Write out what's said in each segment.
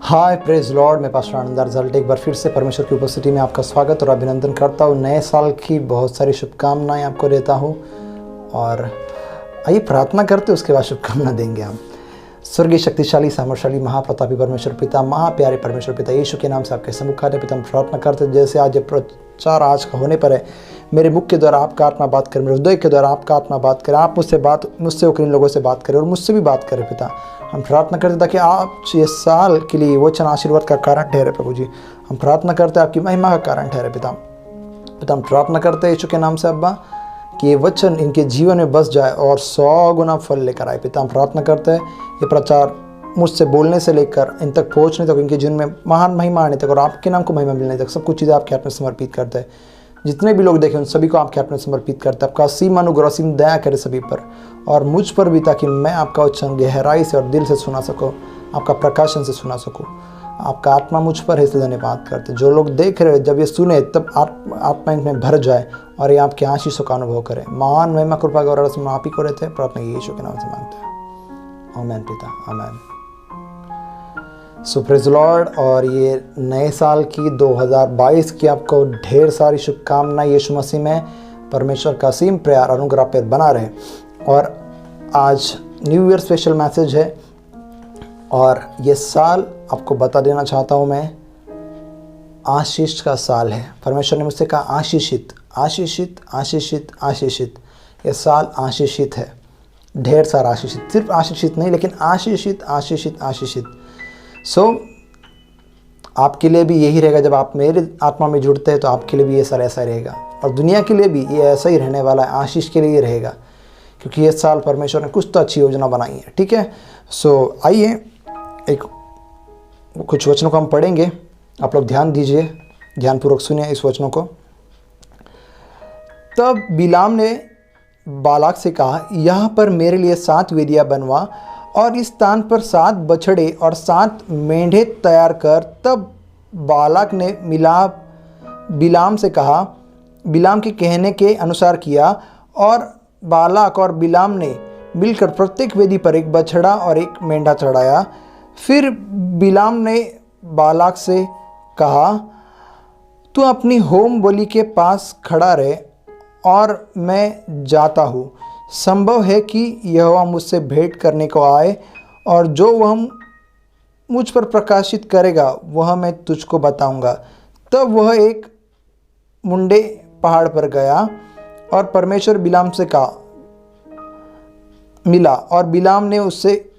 हाय praise Lord, मैं pastor आनंद result एक बार फिर से परमेश्वर की उपस्थिति में आपका स्वागत और अभिनंदन करता हूँ। नए साल की बहुत सारी शुभकामनाएं आपको देता हूँ और आइए प्रार्थना करते उसके बाद शुभकामना देंगे हम। स्वर्गीय शक्तिशाली सामर्थशाली महाप्रतापी परमेश्वर पिता, महाप्यारे परमेश्वर पिता, यीशु के नाम से आपके सम्मुख आते पिता हम प्रार्थना करते जैसे आज ये प्रचार आज का होने पर है, मेरे मुख के द्वारा आपका आत्मा बात करे, मेरे हृदय के द्वारा आपका आत्मा बात करे, आप मुझसे होकर इन लोगों से बात करें और मुझसे भी बात करें पिता। हम प्रार्थना करते ताकि आप ये साल के लिए वचन आशीर्वाद का कारण ठहरे प्रभु जी। हम प्रार्थना करते आपकी महिमा का कारण ठहरे पिता। हम प्रार्थना करते यीशु के नाम से अब्बा कि ये वचन इनके जीवन में बस जाए और 100 गुना फल लेकर आए पिता। हम प्रार्थना करते हैं ये प्रचार मुझसे बोलने से लेकर इन तक पहुंचने तक, इनके जीवन में महान महिमा आने तक और आपके नाम को महिमा मिलने तक सब कुछ चीज़ें आपके हाथ में समर्पित करते हैं। जितने भी लोग देखें उन सभी को आपके हाथ में समर्पित करते हैं। आपका असीम अनुग्रह, असीम दया करे सभी पर और मुझ पर भी, ताकि मैं आपका वचन गहराई से और दिल से सुना सकूँ, आपका प्रकाशन से सुना सकूँ। आपका आत्मा मुझ पर है, इसलिए धन्यवाद करते। जो लोग देख रहे जब ये सुने तब आत्मा इनमें भर जाए और ये आपके आशीषों का अनुभव करें। महान महिमा कृपा गौरव रस्म आप ही को रहते हैं। प्रार्थना यीशु के नाम से मांगते हैं, आमीन पिता, आमीन। सो प्रेज लॉर्ड, और ये नए साल की 2022 की आपको ढेर सारी शुभकामनाएं यीशु मसीह में। परमेश्वर का असीम प्यार अनुग्रह पे बना रहे। और आज न्यू ईयर स्पेशल मैसेज है और ये साल आपको बता देना चाहता हूँ मैं, आशीष का साल है। परमेश्वर ने मुझसे कहा आशीषित आशीषित आशीषित आशीषित। ये साल आशीषित है, ढेर सारा आशीषित, सिर्फ आशीषित नहीं लेकिन आशीषित आशीषित आशीषित। आपके लिए भी यही रहेगा। जब आप मेरे आत्मा में जुड़ते हैं तो आपके लिए भी ये साल ऐसा रहेगा और दुनिया के लिए भी ये ऐसा ही रहने वाला है। आशीष के लिए ही रहेगा क्योंकि ये साल परमेश्वर ने कुछ तो अच्छी योजना बनाई है। ठीक है, सो आइए एक कुछ वचनों को हम पढ़ेंगे। आप लोग ध्यान दीजिए, ध्यानपूर्वक सुनिए इस वचनों को। तब बिलाम ने बालाक से कहा, यहाँ पर मेरे लिए 7 वेदियाँ बनवा और इस स्थान पर 7 बछड़े और 7 मेंढे तैयार कर। तब बालाक ने बिलाम से कहा, बिलाम के कहने के अनुसार किया और बालाक और बिलाम ने मिलकर प्रत्येक वेदी पर एक बछड़ा और एक मेंढा चढ़ाया। फिर बिलाम ने बालाक से कहा, तू अपनी होम बलि के पास खड़ा रहे और मैं जाता हूँ। संभव है कि यहोवा मुझसे भेंट करने को आए और जो वह मुझ पर प्रकाशित करेगा वह मैं तुझको बताऊंगा। तब वह एक मुंडे पहाड़ पर गया और परमेश्वर बिलाम से मिला और बिलाम ने उससे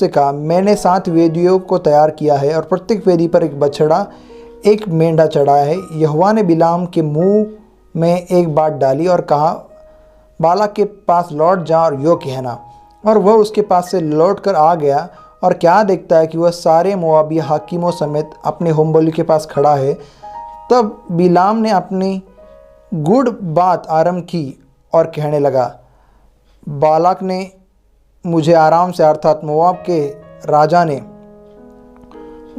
कहा, मैंने 7 वेदियों को तैयार किया है और प्रत्येक वेदी पर एक बछड़ा एक मेंढा चढ़ाया है। यहोवा ने बिलाम के मुंह में एक बात डाली और कहा, बालाक के पास लौट जा और यो कहना। और वह उसके पास से लौट कर आ गया और क्या देखता है कि वह सारे मोआबी हाकिमों समेत अपने होमबलि के पास खड़ा है। तब बिलाम ने अपनी गुड़ बात आरंभ की और कहने लगा, बालाक ने मुझे आराम से, अर्थात मोआब के राजा ने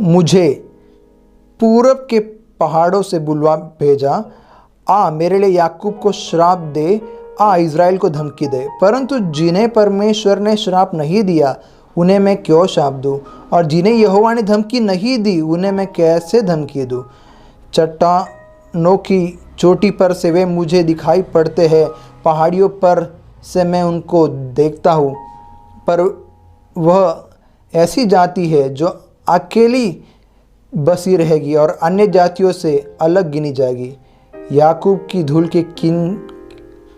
मुझे पूरब के पहाड़ों से बुलवा भेजा। आ मेरे लिए याकूब को श्राप दे, आ इज़राइल को धमकी दे। परंतु जिन्हें परमेश्वर ने श्राप नहीं दिया उन्हें मैं क्यों श्राप दूँ, और जिन्हें यहोवा ने धमकी नहीं दी उन्हें मैं कैसे धमकी दूँ। चट्टानों की चोटी पर से वे मुझे दिखाई पड़ते हैं, पहाड़ियों पर से मैं उनको देखता हूँ, पर वह ऐसी जाति है जो अकेली बसी रहेगी और अन्य जातियों से अलग गिनी जाएगी। याकूब की धूल के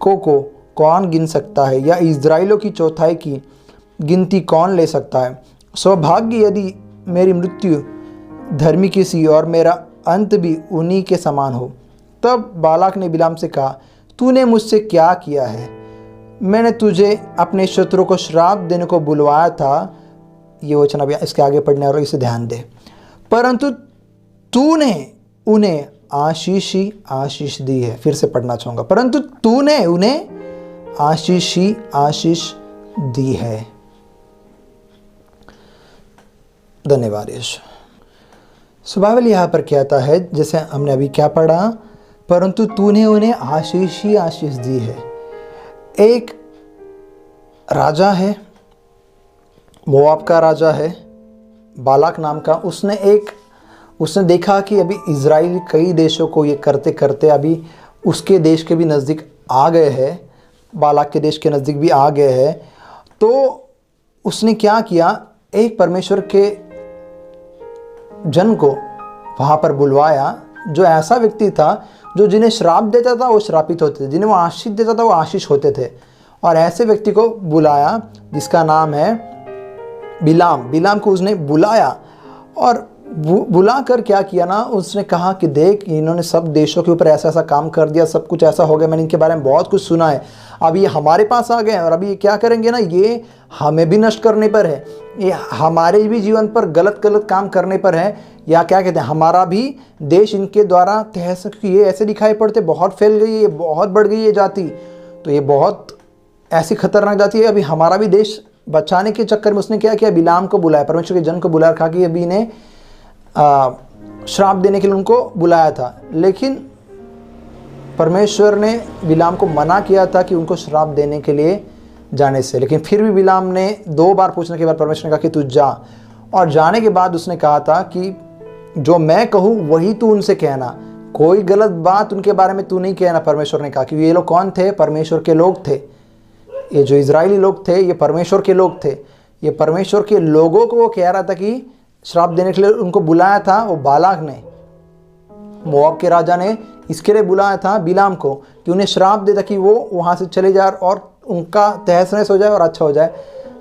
को कौन गिन सकता है, या इज़राइलों की चौथाई की गिनती कौन ले सकता है। सौभाग्य यदि मेरी मृत्यु धर्मी की सी और मेरा अंत भी उन्हीं के समान हो। तब बालाक ने बिलाम से कहा, तूने मुझसे क्या किया है? मैंने तुझे अपने शत्रु को श्राप देने को बुलवाया था। ये वचन अभी इसके आगे पढ़ने और इसे ध्यान दे। परंतु तूने उन्हें आशीष ही आशीष दी है। फिर से पढ़ना चाहूँगा, परंतु तूने उन्हें आशीष ही आशीष दी है। धन्यवाद यीशु। बाइबल यहाँ पर कहता है, जैसे हमने अभी क्या पढ़ा, परंतु तूने उन्हें आशीष ही आशीष दी है। एक राजा है, मोआब का राजा है, बालाक नाम का, उसने देखा कि अभी इज़राइल कई देशों को ये करते करते अभी उसके देश के भी नज़दीक आ गए हैं, बालाक के देश के नज़दीक भी आ गए हैं। तो उसने क्या किया, एक परमेश्वर के जन को वहाँ पर बुलवाया, जो ऐसा व्यक्ति था जो जिन्हें श्राप देता था वो श्रापित होते थे, जिन्हें वो आशीष देता था वो आशीष होते थे। और ऐसे व्यक्ति को बुलाया जिसका नाम है बिलाम को उसने बुलाया और बुला कर क्या किया ना, उसने कहा कि देख, इन्होंने सब देशों के ऊपर ऐसा ऐसा काम कर दिया, सब कुछ ऐसा हो गया, मैंने इनके बारे में बहुत कुछ सुना है, अब ये हमारे पास आ गए और अभी ये क्या करेंगे ना, ये हमें भी नष्ट करने पर है, ये हमारे भी जीवन पर गलत काम करने पर है, या क्या कहते हैं, हमारा भी देश इनके द्वारा ये ऐसे दिखाई पड़ते, बहुत फैल गई है, बहुत बढ़ गई है जाति, तो ये बहुत ऐसी खतरनाक जाति है, अभी हमारा भी देश बचाने के चक्कर में उसने क्या किया, बिलाम को बुलाया, परमेश्वर के जन को बुलाया, कहा कि अभी इन्हें श्राप देने के लिए उनको बुलाया था। लेकिन परमेश्वर ने बिलाम को मना किया था कि उनको श्राप देने के लिए जाने से, लेकिन फिर भी बिलाम ने 2 बार पूछने के बाद परमेश्वर ने कहा कि तू जा, और जाने के बाद उसने कहा था कि जो मैं कहूँ वही तू उनसे कहना, कोई गलत बात उनके बारे में तू नहीं कहना। परमेश्वर ने कहा कि ये लोग कौन थे, परमेश्वर के लोग थे, ये जो इजरायली लोग थे ये परमेश्वर के लोग थे, ये परमेश्वर के लोगों को वो कह रहा था कि श्राप देने के लिए उनको बुलाया था। वो बालाक ने, मोआब के राजा ने इसके लिए बुलाया था बिलाम को कि उन्हें श्राप दे ताकि वो वहाँ से चले जाए और उनका तहस नहस हो जाए और अच्छा हो जाए।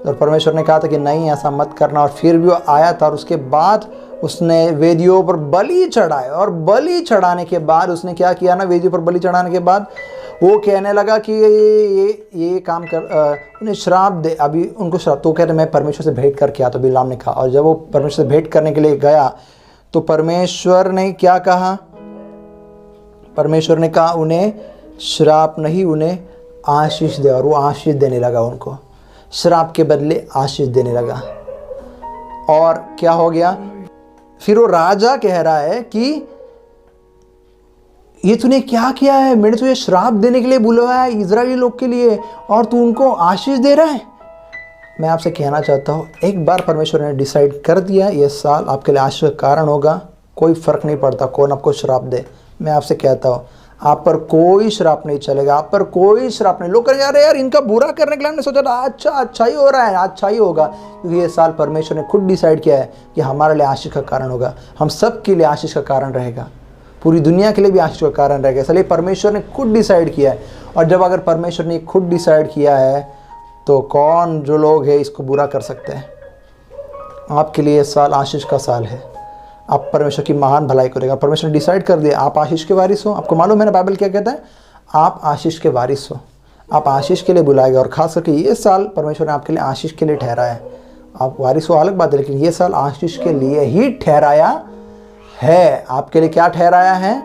और परमेश्वर ने कहा था कि नहीं, ऐसा मत करना, और फिर भी वो आया था और उसके बाद उसने वेदियों पर बलि चढ़ाए, और बलि चढ़ाने के बाद उसने क्या किया ना, वेदियों पर बलि चढ़ाने के बाद वो कहने लगा कि ये काम कर, उन्हें श्राप दे, अभी उनको श्राप। तो कहते मैं परमेश्वर से भेंट करके आया, तो बिलाम ने कहा, और जब वो परमेश्वर से भेंट करने के लिए गया तो परमेश्वर ने क्या कहा, परमेश्वर ने कहा उन्हें श्राप नहीं, उन्हें आशीष दे, और वो आशीष देने लगा, उनको श्राप के बदले आशीष देने लगा। और क्या हो गया, फिर वो राजा कह रहा है कि ये तूने क्या किया है, मैंने तुझे श्राप देने के लिए बुलवाया है इजरायली लोग के लिए, और तू उनको आशीष दे रहा है। मैं आपसे कहना चाहता हूँ, एक बार परमेश्वर ने डिसाइड कर दिया ये साल आपके लिए आशीष का कारण होगा, कोई फ़र्क नहीं पड़ता कौन आपको श्राप दे। मैं आपसे कहता हूँ, आप पर कोई श्राप नहीं चलेगा, आप पर कोई श्राप नहीं। लोग कहेंगे अरे यार इनका बुरा करने के लिए हमने सोचा था, अच्छा ही हो रहा है, अच्छा ही होगा, क्योंकि ये साल परमेश्वर ने खुद डिसाइड किया है कि हमारे लिए आशीष का कारण होगा, हम सब के लिए आशीष का कारण रहेगा, पूरी दुनिया के लिए भी आशीष का कारण रहेगा। इसलिए परमेश्वर ने खुद डिसाइड किया है, और जब अगर परमेश्वर ने खुद डिसाइड किया है तो कौन जो लोग हैं इसको बुरा कर सकते हैं। आपके लिए ये साल आशीष का साल है, आप परमेश्वर की महान भलाई करेगा। परमेश्वर ने डिसाइड कर दिया आप आशीष के वारिस हो। आपको मालूम है ना बाइबल क्या कहता है, आप आशीष के वारिस हो, आप आशीष के लिए बुलाए गए, और खास करके ये साल परमेश्वर ने आपके लिए आशीष के लिए ठहराया है। आप वारिस हो अलग बात है, लेकिन ये साल आशीष के लिए ही ठहराया है। आपके लिए क्या ठहराया है,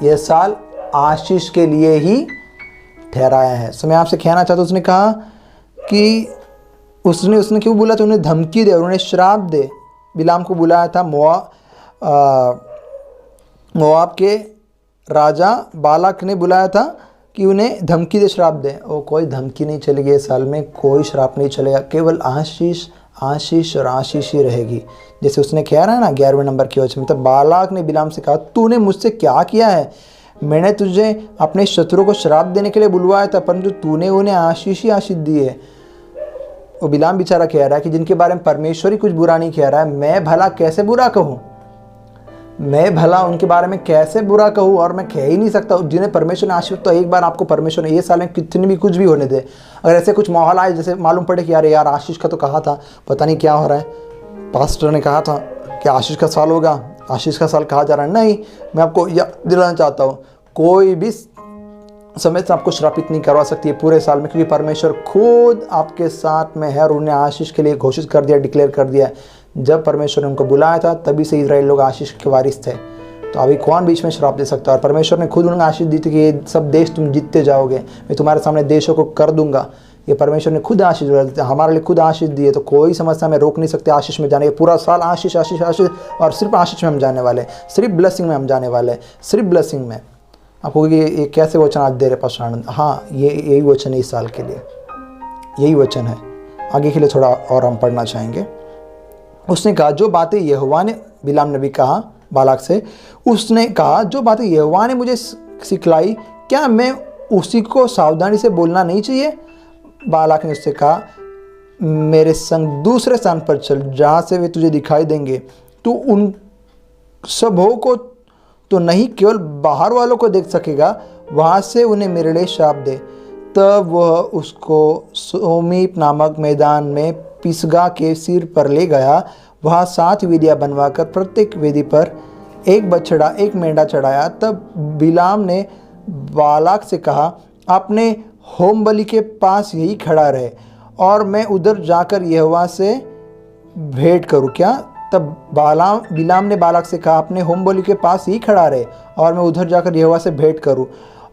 ये साल आशीष के लिए ही ठहराया है। सो मैं आपसे कहना चाहता हूँ, उसने कहा कि उसने क्यों बोला था, उन्हें धमकी दे और उन्हें श्राप दे। बिलाम को बुलाया था, मोआब के राजा बालाक ने बुलाया था कि उन्हें धमकी दे, श्राप दे। और कोई धमकी नहीं चलेगी इस साल में, कोई श्राप नहीं चलेगा, केवल आशीष आशीष और आशीष ही रहेगी। जैसे उसने कह रहा है ना 11वें नंबर की वचन में, तो बालाक ने बिलाम से कहा तूने मुझसे क्या किया है, मैंने तुझे अपने शत्रु को श्राप देने के लिए बुलवाया था, परंतु तूने उन्हें आशीष ही आशीष दी है। वो बिलाम बेचारा कह रहा है कि जिनके बारे में परमेश्वर ही कुछ बुरा नहीं कह रहा है, मैं भला कैसे बुरा कहूँ, मैं भला उनके बारे में कैसे बुरा कहूँ, और मैं कह ही नहीं सकता। जिन्हें परमेश्वर ने आशीष, तो एक बार आपको परमेश्वर ने ये साल में कितनी भी कुछ भी होने दे, अगर ऐसे कुछ माहौल आए जैसे मालूम पड़े कि यार आशीष का तो कहा था, पता नहीं क्या हो रहा है, पास्टर ने कहा था कि आशीष का साल होगा, आशीष का साल कहा जा रहा है। नहीं, मैं आपको दिलाना चाहता हूँ, कोई भी समय से आपको श्रापित नहीं करवा सकती है पूरे साल में, क्योंकि परमेश्वर खुद आपके साथ में है और उन्हें आशीष के लिए घोषित कर दिया, डिक्लेयर कर दिया। जब परमेश्वर ने उनको बुलाया था तभी से इजराइल लोग आशीष के वारिस थे, तो अभी कौन बीच में श्राप दे सकता है। और परमेश्वर ने खुद उन्हें आशीष दी थी कि ये सब देश तुम जीतते जाओगे, मैं तुम्हारे सामने देशों को कर दूंगा। ये परमेश्वर ने खुद आशीष हमारे लिए खुद आशीष दी है, तो कोई समस्या में रोक नहीं सकते आशीष में जाने। पूरा साल आशीष आशीष आशीष, और सिर्फ आशीष में हम जाने वाले, सिर्फ ब्लेसिंग में हम जाने वाले, सिर्फ ब्लेसिंग में। आपको ये कैसे वचन आज दे रहे पास्टर आनंद, हाँ ये यही वचन है इस साल के लिए, यही वचन है। आगे के लिए थोड़ा और हम पढ़ना चाहेंगे। उसने कहा जो बातें यहोवा ने, बिलाम ने भी कहा बालाक से, उसने कहा जो बातें यहोवा ने मुझे सिखलाई, क्या मैं उसी को सावधानी से बोलना नहीं चाहिए? बालाक ने उससे कहा मेरे संग दूसरे स्थान पर चल, जहाँ से वे तुझे दिखाई देंगे। तू उन सबों को तो नहीं, केवल बाहर वालों को देख सकेगा। वहाँ से उन्हें मेरे लिए शाप दे। तब वह उसको सोमीप नामक मैदान में पिसगा के सिर पर ले गया। वहाँ 7 वेदियाँ बनवाकर प्रत्येक वेदी पर एक बछड़ा एक मेंढा चढ़ाया। तब बिलाम ने बालाक से कहा अपने होम बलि के पास यही खड़ा रहे और मैं उधर जाकर यहोवा से भेंट करूं क्या? तब बिलाम ने बालाक से कहा अपने होम बलि के पास यही खड़ा रहे और मैं उधर जाकर यहोवा से भेंट करूं।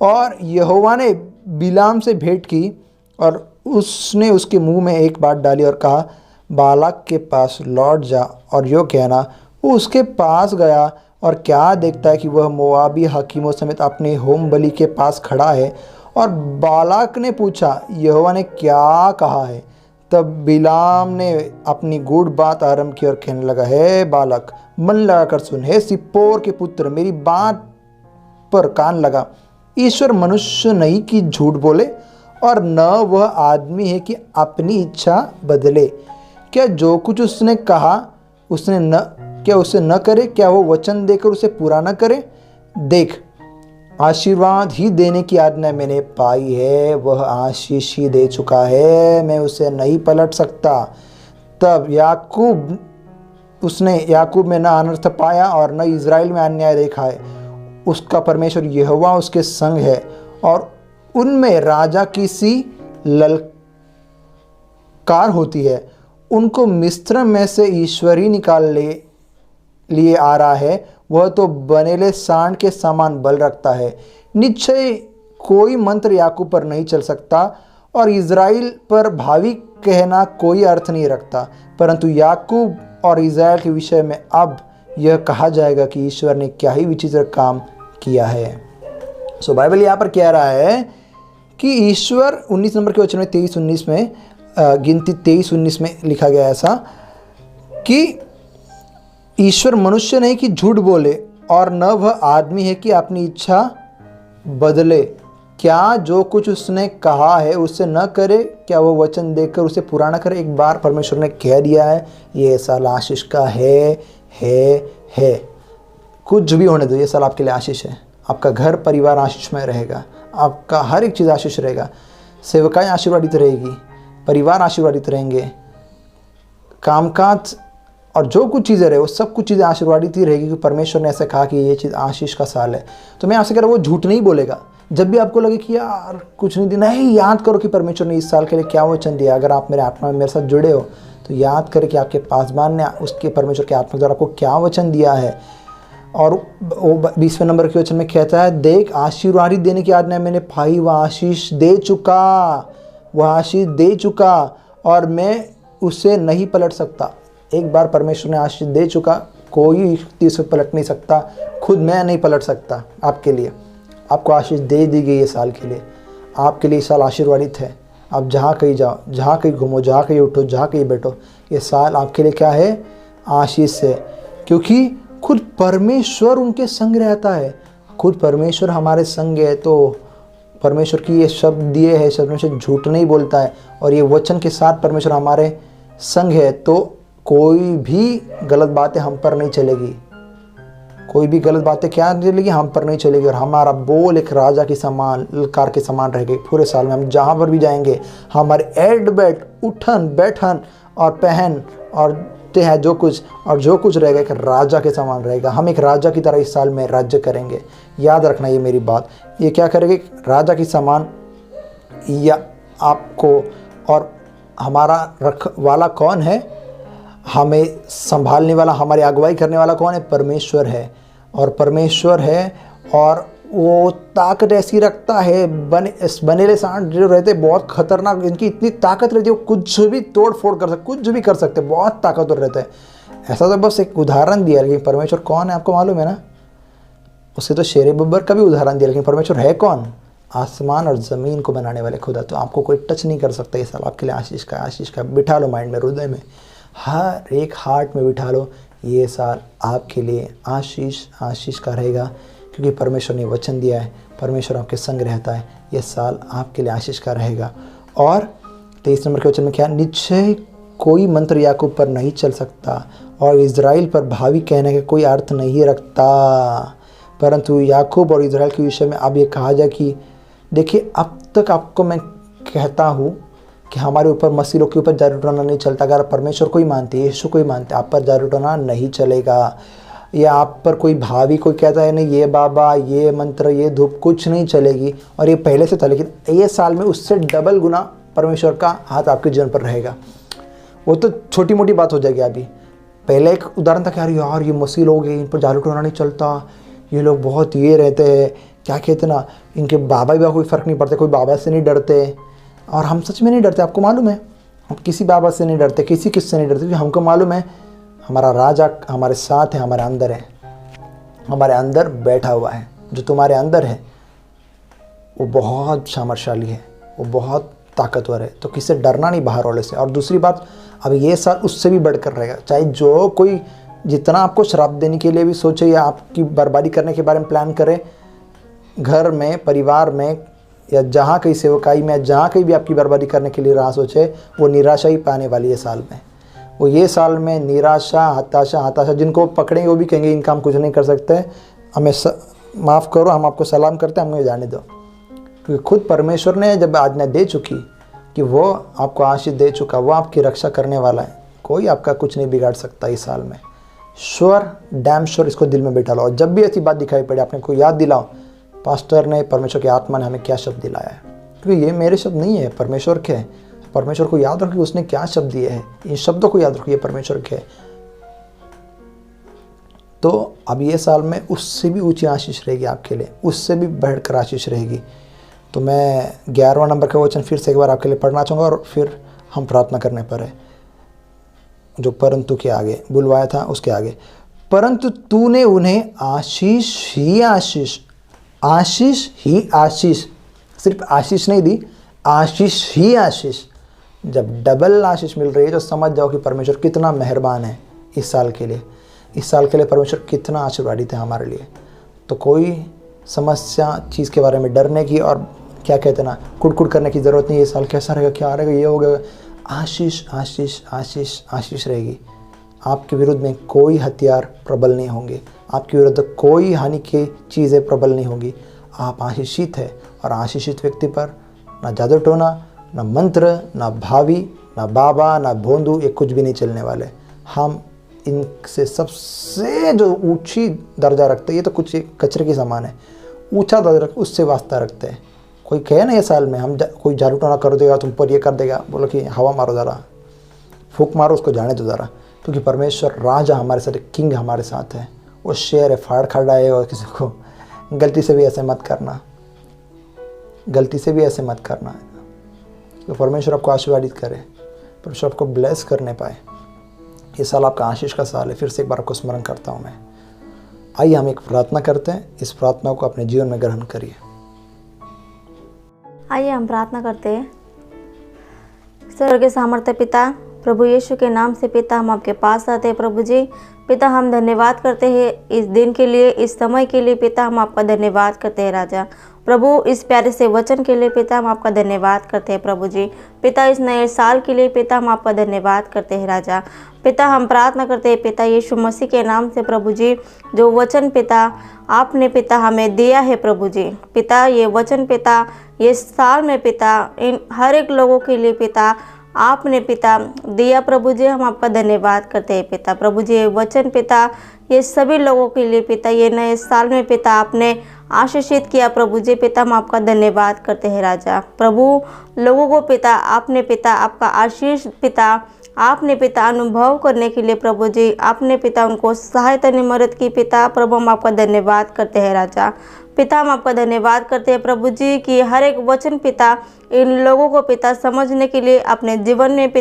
और यहोवा ने बिलाम से भेंट की और उसने उसके मुंह में एक बात डाली और कहा बालाक के पास लौट जा और यो कहना। वो उसके पास गया और क्या देखता है कि वह मोआबी हकीमों समेत अपने होम बलि के पास खड़ा है। और बालाक ने पूछा यहोवा ने क्या कहा है? तब बिलाम ने अपनी गूढ़ बात आरंभ की और कहने लगा, हे बालक, मन लगाकर सुन, हे सिप्पोर के पुत्र, मेरी बात पर कान लगा। ईश्वर मनुष्य नहीं कि झूठ बोले और न वह आदमी है कि अपनी इच्छा बदले। क्या जो कुछ उसने कहा क्या उसे न करे? क्या वो वचन देकर उसे पूरा न करे? देख, आशीर्वाद ही देने की आज्ञा मैंने पाई है, वह आशीष ही दे चुका है, मैं उसे नहीं पलट सकता। तब याकूब में न अनर्थ पाया और न इज़राइल में अन्याय देखा है। उसका परमेश्वर यहोवा उसके संग है और उनमें राजा की सी ललकार होती है। उनको मिस्र में से ईश्वर ही निकाल लिए आ रहा है। वह तो बनेले सांड के समान बल रखता है। निश्चय कोई मंत्र याकूब पर नहीं चल सकता और इज़राइल पर भावी कहना कोई अर्थ नहीं रखता। परंतु याकूब और इज़राइल के विषय में अब यह कहा जाएगा कि ईश्वर ने क्या ही विचित्र काम किया है। सो बाइबल यहाँ पर कह रहा है कि ईश्वर 19 नंबर के वचन में 23-19 में गिनती 23-19 में लिखा गया ऐसा कि ईश्वर मनुष्य नहीं कि झूठ बोले और न वह आदमी है कि अपनी इच्छा बदले। क्या जो कुछ उसने कहा है उससे न करे? क्या वह वचन देकर उसे पूरा न करे? एक बार परमेश्वर ने कह दिया है, ये साल आशीष का है। कुछ भी होने दो, ये साल आपके लिए आशीष है। आपका घर परिवार आशीषमय रहेगा, आपका हर एक चीज़ आशीष रहेगा। सेवकाएं आशीर्वादित रहेगी, परिवार आशीर्वादित रहेंगे, कामकाज और जो कुछ चीज़ें रहे वो सब कुछ चीज़ें आशीर्वादित ही रहेगी, क्योंकि परमेश्वर ने ऐसा कहा कि ये चीज़ आशीष का साल है। तो मैं आपसे कह रहा हूँ वो झूठ नहीं बोलेगा। जब भी आपको लगे कि यार कुछ नहीं देना है, याद करो कि परमेश्वर ने इस साल के लिए क्या वचन दिया। अगर आप मेरे आत्मा में मेरे साथ जुड़े हो तो याद करें कि आपके पासवान ने उसके परमेश्वर के आत्मा द्वारा आपको क्या वचन दिया है। और वो 20वें नंबर के वचन में कहता है, देख आशीर्वाद देने की आज्ञा मैंने पाई, वह आशीष दे चुका और मैं उसे नहीं पलट सकता। एक बार परमेश्वर ने आशीष दे चुका, कोई इसे पलट नहीं सकता। खुद मैं नहीं पलट सकता आपके लिए। आपको आशीष दे दी गई है साल के लिए। आपके लिए साल आशीर्वादित है। आप जहाँ कहीं जाओ, जहाँ कहीं घूमो, जहाँ कहीं उठो, जहाँ कहीं बैठो, ये साल आपके लिए क्या है? आशीष है। क्योंकि खुद परमेश्वर उनके संग रहता है। खुद परमेश्वर हमारे संग है। तो परमेश्वर की ये शब्द दिए है, परमेश्वर झूठ नहीं बोलता है और ये वचन के साथ परमेश्वर हमारे संग है। तो कोई भी गलत बातें हम पर नहीं चलेगी। कोई भी गलत बातें क्या चलेगी? हम पर नहीं चलेगी। और हमारा बोल एक राजा की समान, ललकार के समान रहेगी। पूरे साल में हम जहाँ पर भी जाएंगे, हमारे एड बैठ, उठन बैठन और पहन और है जो कुछ रहेगा एक राजा के समान रहेगा। हम एक राजा की तरह इस साल में राज्य करेंगे। याद रखना ये मेरी बात। ये क्या करेंगे? राजा की समान। या आपको और हमारा रखवाला कौन है? हमें संभालने वाला, हमारी अगुवाई करने वाला कौन है? परमेश्वर है। और परमेश्वर है और वो ताकत ऐसी रखता है। बनेले सांड जो रहते बहुत खतरनाक, इनकी इतनी ताकत रहती है, वो कुछ भी तोड़ फोड़ कर सकते, कुछ भी कर सकते, बहुत ताकतवर रहता है। ऐसा तो बस एक उदाहरण दिया, लेकिन परमेश्वर कौन है आपको मालूम है ना? उससे तो शेर बब्बर का भी उदाहरण दिया, लेकिन परमेश्वर है कौन? आसमान और ज़मीन को बनाने वाले खुदा। तो आपको कोई टच नहीं कर सकता। ये साल आपके लिए आशीष का बिठा लो माइंड में, हृदय में। हर एक हार्ट में बिठा लो, ये साल आपके लिए आशीष का रहेगा, क्योंकि परमेश्वर ने वचन दिया है, परमेश्वर आपके संग रहता है, ये साल आपके लिए आशीष का रहेगा। और 23 नंबर के वचन में क्या, निश्चय कोई मंत्र याकूब पर नहीं चल सकता और इज़राइल पर भावी कहने का कोई अर्थ नहीं रखता, परंतु याकूब और इज़राइल के विषय में अब ये कहा जाए कि देखिए, अब तक आपको मैं कहता हूँ कि हमारे ऊपर मसीह लोग के ऊपर जादू टोना नहीं चलता। अगर आप परमेश्वर को ही मानते, यीशु को ही मानते, आप पर जादू टोना नहीं चलेगा। या आप पर कोई भावी कोई कहता है नहीं ये बाबा, ये मंत्र, ये धूप, कुछ नहीं चलेगी। और ये पहले से था, लेकिन ये साल में उससे डबल गुना परमेश्वर का हाथ आपके जीवन पर रहेगा। वो तो छोटी मोटी बात हो जाएगी। अभी पहले एक उदाहरण था कि यार ये मसीह लोग हैं, इन पर जादू टोना नहीं चलता, ये लोग बहुत ये रहते हैं, क्या कहते ना, इनके बाबा भी कोई फ़र्क नहीं पड़ता, कोई बाबा से नहीं डरते। और हम सच में नहीं डरते, आपको मालूम है, हम किसी बाबा से नहीं डरते, किसी किससे नहीं डरते, क्योंकि हमको मालूम है हमारा राजा हमारे साथ है, हमारे अंदर है, हमारे अंदर बैठा हुआ है। जो तुम्हारे अंदर है वो बहुत सामर्थ्यशाली है, वो बहुत ताकतवर है, तो किससे डरना नहीं बाहर वाले से। और दूसरी बात, अब ये साल उससे भी बढ़कर रहेगा। चाहे जो कोई जितना आपको श्राप देने के लिए भी सोचे या आपकी बर्बादी करने के बारे में प्लान करे, घर में, परिवार में, या जहाँ कहीं सेवकाई में, जहाँ कहीं भी आपकी बर्बादी करने के लिए राह सोचे, वो निराशा ही पाने वाली है साल में। वो ये साल में निराशा, हताशा, जिनको पकड़ेंगे वो भी कहेंगे इनका हम कुछ नहीं कर सकते, हमें माफ़ करो, हम आपको सलाम करते हैं, हमें जाने दो। क्योंकि खुद परमेश्वर ने जब आज्ञा दे चुकी कि वो आपको आशीष दे चुका, वो आपकी रक्षा करने वाला है, कोई आपका कुछ नहीं बिगाड़ सकता इस साल में। श्योर, डैम श्योर, इसको दिल में बैठा लो। और जब भी ऐसी बात दिखाई पड़े, आपने को याद दिलाओ पास्टर ने, परमेश्वर की आत्मा ने हमें क्या शब्द दिलाया है, क्योंकि ये मेरे शब्द नहीं है, परमेश्वर के हैं। परमेश्वर को याद रखिए उसने क्या शब्द दिए हैं, इन शब्दों को याद रखिए, परमेश्वर के। तो अब ये साल में उससे भी ऊंची आशीष रहेगी आपके लिए, उससे भी बढ़कर आशीष रहेगी। तो मैं 11वां नंबर का वचन फिर से एक बार आपके लिए पढ़ना चाहूँगा और फिर हम प्रार्थना करने पर है। जो परंतु के आगे बुलवाया था उसके आगे, परंतु तूने उन्हें आशीष ही आशीष, सिर्फ आशीष नहीं दी, आशीष ही आशीष। जब डबल आशीष मिल रही है तो समझ जाओ कि परमेश्वर कितना मेहरबान है इस साल के लिए। इस साल के लिए परमेश्वर कितना आशीर्वादित है हमारे लिए। तो कोई समस्या चीज़ के बारे में डरने की और क्या कहते ना कुड़कुड़ करने की ज़रूरत नहीं। ये साल कैसा रहेगा, क्या रहेगा, ये होगा, आशीष आशीष आशीष आशीष रहेगी। आपके विरुद्ध में कोई हथियार प्रबल नहीं होंगे, आपके विरुद्ध कोई हानि की चीज़ें प्रबल नहीं होंगी। आप आशीषित है, और आशीषित व्यक्ति पर ना जादू टोना, ना मंत्र, ना भावी, ना बाबा, ना भोंदू, ये कुछ भी नहीं चलने वाले। हम इनसे सबसे जो ऊंची दर्जा रखते हैं, ये तो कुछ कचरे की समान है, ऊंचा दर्जा उससे वास्ता रखते हैं। कोई कहे ना ये साल में हम कोई जादू टोना कर देगा, तुम पर ये कर देगा, बोलो कि हवा मारो ज़रा, फूंक मारो, उसको जाने दो ज़रा, क्योंकि परमेश्वर राजा हमारे साथ, किंग हमारे साथ है। वो शेर है, फाड़ खड़ा है। और किसी को गलती से भी ऐसे मत करना, गलती से भी ऐसे मत करना। तो परमेश्वर आपको आशीर्वादित करे, परमेश्वर आपको ब्लेस करने पाए। ये साल आपका आशीष का साल है। फिर से एक बार आपको स्मरण करता हूँ मैं। आइए हम एक प्रार्थना करते हैं, इस प्रार्थना को अपने जीवन में ग्रहण करिए। आइए हम प्रार्थना करते हैं। स्वर्गीय सामर्थ्य पिता, प्रभु यीशु के नाम से पिता हम आपके पास आते हैं। प्रभु जी पिता, हम धन्यवाद करते हैं इस दिन के लिए, इस समय के लिए पिता, हम आपका धन्यवाद करते हैं राजा। प्रभु इस प्यारे से वचन के लिए पिता, हम आपका धन्यवाद करते हैं प्रभु जी। पिता इस नए साल के लिए पिता, हम आपका धन्यवाद करते हैं राजा। पिता हम प्रार्थना करते हैं पिता यीशु मसीह के नाम से प्रभु जी, जो वचन पिता आपने पिता हमें दिया है प्रभु जी। पिता ये वचन पिता ये साल में पिता इन हर एक लोगों के लिए पिता आपने पिता दिया प्रभु जी, हम आपका धन्यवाद करते हैं पिता। प्रभु जी ये वचन पिता ये सभी लोगों के लिए पिता ये नए साल में पिता आपने आशीषित किया प्रभु जी। पिता हम आपका धन्यवाद करते हैं राजा। प्रभु लोगों को पिता आपने पिता आपका आशीष पिता आपने पिता अनुभव करने के लिए प्रभु जी आपने पिता उनको सहायता ने मदद की पिता। प्रभु हम आपका धन्यवाद करते हैं राजा। पिता हम आपका धन्यवाद करते हैं प्रभु जी कि हर एक वचन पिता इन लोगों को पिता समझने के लिए अपने जीवन में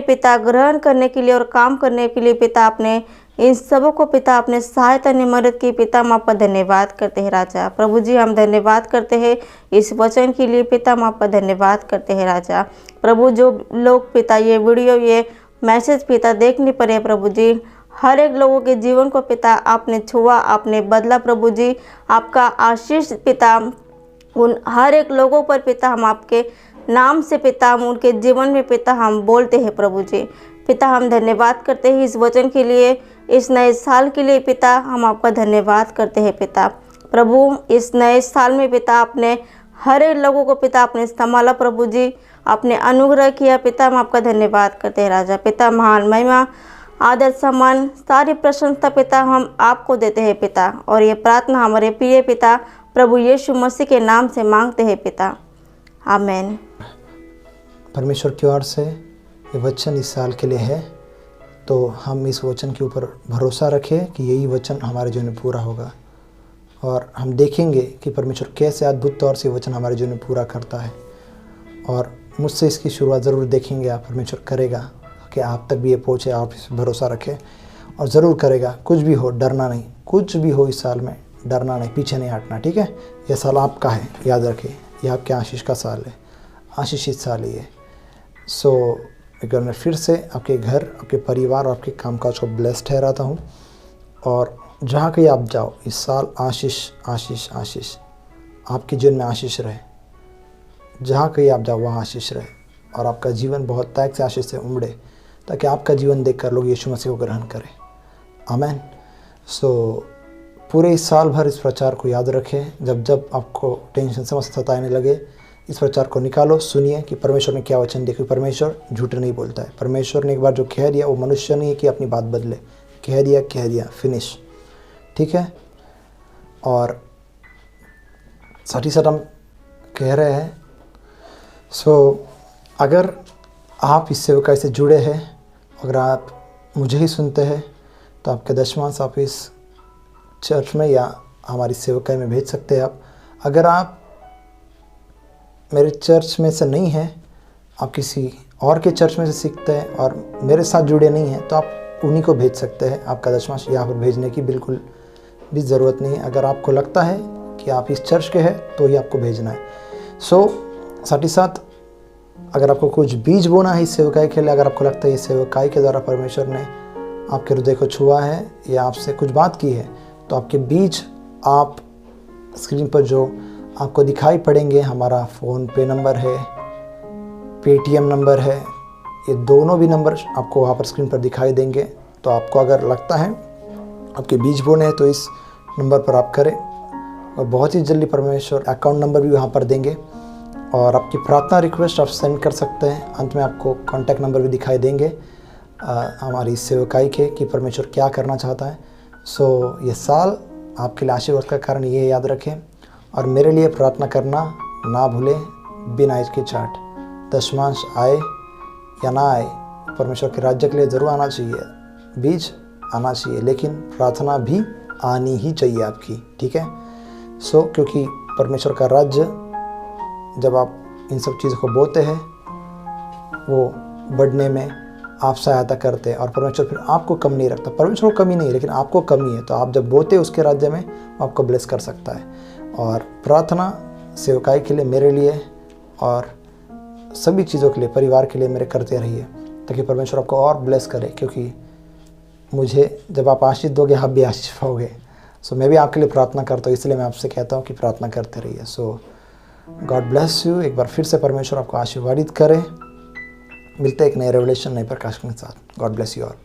पिता ग्रहण करने के लिए और काम करने के लिए पिता आपने इन सबों को पिता अपने सहायता ने मदद की पिता हम आपका धन्यवाद करते हैं राजा। प्रभु जी हम धन्यवाद करते हैं इस वचन के लिए पिता हम आपका धन्यवाद करते हैं राजा। प्रभु जो लोग पिता ये वीडियो ये मैसेज पिता देख नहीं पा रहे प्रभु जी, हर एक लोगों के जीवन को पिता आपने छुआ, आपने बदला प्रभु जी। आपका आशीष पिता उन हर एक लोगों पर पिता हम आपके नाम से पिता हम उनके जीवन में पिता हम बोलते हैं प्रभु जी। पिता हम धन्यवाद करते हैं इस वचन के लिए, इस नए साल के लिए पिता हम आपका धन्यवाद करते हैं पिता। प्रभु इस नए साल में पिता आपने हर एक लोगों को पिता आपने संभाला प्रभु जी, आपने अनुग्रह किया पिता हम आपका धन्यवाद करते हैं राजा। पिता महान महिमा आदर सम्मान सारी प्रशंसा पिता हम आपको देते हैं पिता, और ये प्रार्थना हमारे प्रिय पिता प्रभु यीशु मसीह के नाम से मांगते हैं पिता, आमेन। परमेश्वर की ओर से ये वचन इस साल के लिए है, तो हम इस वचन के ऊपर भरोसा रखें कि यही वचन हमारे जीवन में पूरा होगा, और हम देखेंगे कि परमेश्वर कैसे अद्भुत तौर से वचन हमारे जीवन में पूरा करता है। और मुझसे इसकी शुरुआत ज़रूर देखेंगे आप, परमेश्वर करेगा कि आप तक भी ये पहुँचे। आप इस पर भरोसा रखें और ज़रूर करेगा। कुछ भी हो डरना नहीं, कुछ भी हो इस साल में डरना नहीं, पीछे नहीं हटना, ठीक है। यह साल आपका है, याद रखिए, यह आपके आशीष का साल है, आशीषित साल ही है। सो एक बार मैं फिर से आपके घर, आपके परिवार और आपके कामकाज को ब्लेस ठहराता हूँ, और जहाँ कहीं आप जाओ इस साल आशीष आशीष आशीष आपके जीवन में आशीष रहे। जहाँ कहीं आप जाओ वहाँ आशीष रहे, और आपका जीवन बहुत तैग से आशीष से उमड़े, ताकि आपका जीवन देखकर लोग यीशु मसीह को ग्रहण करें, आमेन। सो पूरे इस साल भर इस प्रचार को याद रखें। जब जब आपको टेंशन समस्या सताने लगे, इस प्रचार को निकालो, सुनिए कि परमेश्वर ने क्या वचन दिया। परमेश्वर झूठ नहीं बोलता है। परमेश्वर ने एक बार जो कह दिया वो मनुष्य नहीं है कि अपनी बात बदले। कह दिया फिनिश, ठीक है। और साथ ही साथ हम कह रहे हैं, सो अगर आप इस सेवकाई से जुड़े हैं, अगर आप मुझे ही सुनते हैं, तो आपके दशमांश आप इस चर्च में या हमारी सेवकाई में भेज सकते हैं। आप अगर आप मेरे चर्च में से नहीं हैं, आप किसी और के चर्च में से सीखते हैं और मेरे साथ जुड़े नहीं हैं, तो आप उन्हीं को भेज सकते हैं। आपका दशमांश यहाँ पर भेजने की बिल्कुल भी ज़रूरत नहीं है। अगर आपको लगता है कि आप इस चर्च के हैं तो ही आपको भेजना है। सो साथ ही साथ अगर आपको कुछ बीज बोना है इस सेवकाई के लिए, अगर आपको लगता है इस सेवकाई के द्वारा परमेश्वर ने आपके हृदय को छुआ है या आपसे कुछ बात की है, तो आपके बीज आप स्क्रीन पर जो आपको दिखाई पड़ेंगे, हमारा फ़ोन पे नंबर है, पेटीएम नंबर है, ये दोनों भी नंबर आपको वहाँ पर स्क्रीन पर दिखाई देंगे। तो आपको अगर लगता है आपके बीज बोने हैं तो इस नंबर पर आप करें, और बहुत ही जल्दी परमेश्वर अकाउंट नंबर भी वहाँ पर देंगे, और आपकी प्रार्थना रिक्वेस्ट आप सेंड कर सकते हैं। अंत में आपको कॉन्टैक्ट नंबर भी दिखाई देंगे हमारी सेवकाई के, कि परमेश्वर क्या करना चाहता है। सो ये साल आपके लिए आशीर्वाद का कारण ये याद रखें, और मेरे लिए प्रार्थना करना ना भूलें बिना हिचकिचाहट। दशमांश आए या ना आए, परमेश्वर के राज्य के लिए ज़रूर आना चाहिए, बीज आना चाहिए, लेकिन प्रार्थना भी आनी ही चाहिए आपकी, ठीक है। सो क्योंकि परमेश्वर का राज्य जब आप इन सब चीज़ों को बोते हैं, वो बढ़ने में आप सहायता करते हैं, और परमेश्वर फिर आपको कम नहीं रखता। परमेश्वर को कमी नहीं है, लेकिन आपको कमी है, तो आप जब बोते हैं उसके राज्य में, वो आपको ब्लेस कर सकता है। और प्रार्थना सेवकाई के लिए, मेरे लिए और सभी चीज़ों के लिए, परिवार के लिए मेरे करते रहिए, ताकि परमेश्वर आपको और ब्लेस करे, क्योंकि मुझे जब आप आशीष दोगे आप भी आशीष पाओगे। सो मैं भी आपके लिए प्रार्थना करता हूँ, इसलिए मैं आपसे कहता हूँ कि प्रार्थना करते रहिए। सो गॉड ब्लेस यू। एक बार फिर से परमेश्वर आपको आशीर्वादित करे। मिलते हैं एक नए रेवलेशन, नए प्रकाश के साथ। God bless you all.